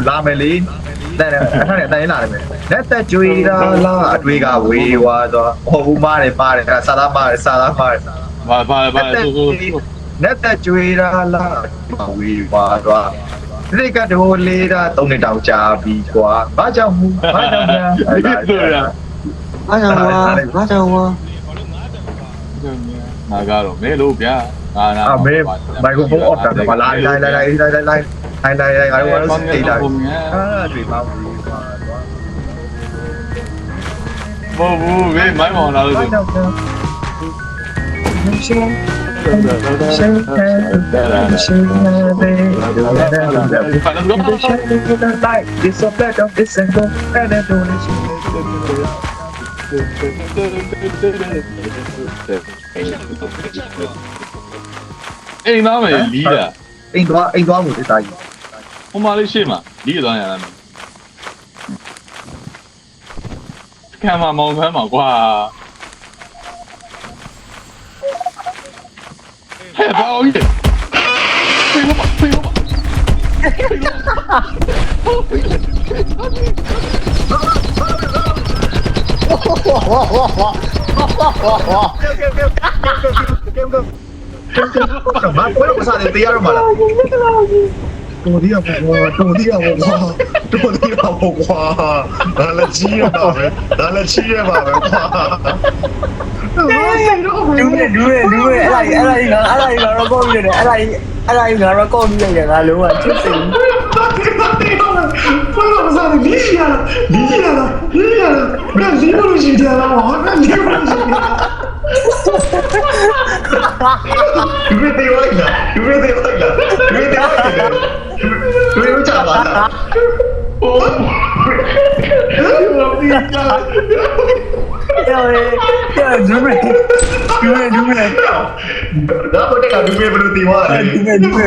လာမယ်လေတဲ့အဲ့ဒါနဲ့တိုင်းလာတယ်မယ်လက်သက်ကြွေးလာအတွေးကဝေးသွားတော့ဟိုဘူးမားတယ်စာသားမားတယ်ဘာလက်သက်ကြွေးလာဝေးသွားတော့ဒီကတော့လေးတာ3နှစ်တောင်ကြာပြီကွာဘာကြောင့်များဘာကြောင့်ဝါငါကတော့မဲလို့ဗျာငါနာ မေမိုက်ခရိုဖုန်းအော်တာပါလာလိုက်ငါတို့ကစိတ်တာတွေပါဘူးကွာ မဟုတ်ဘူးမေမိုင်းမောင်လာလို့ဆို အိမ်သားမယ်လီးတာ အိမ်သွားမှုအသားကြီး ဟိုမှာလေးရှေ့မှာလီးသွားရတာမယ်ခံမမောင်ဖမ်းမှာကွာဟဲ့ဘာလို့လဲဖေးပါဘာဘယ်လိုစားတယ်တရားရမှာလားတော်ဒီရပေါ့ကွာဒါလည်းကြီးရပါပဲကွာလူရဲ့အဲ့ဒါကြီးငါတော့ကောက်ပြီးတယ်အဲ့ဒါကြီးငါတော့ကောက်ပြီးတယ်ငါလုံးဝချစ်စိတ် ဘယ်လိုစားလဲလီးရလားဘယ်လီးလို့ရှိတယ်လားဟာလီးလို့ရှိတယ်ယူရသေးလိုက်လားယူရချပါလားโอ้yo dime ဒါတော့တကယ်ယူရဘယ်လိုတီးသွားလဲ dime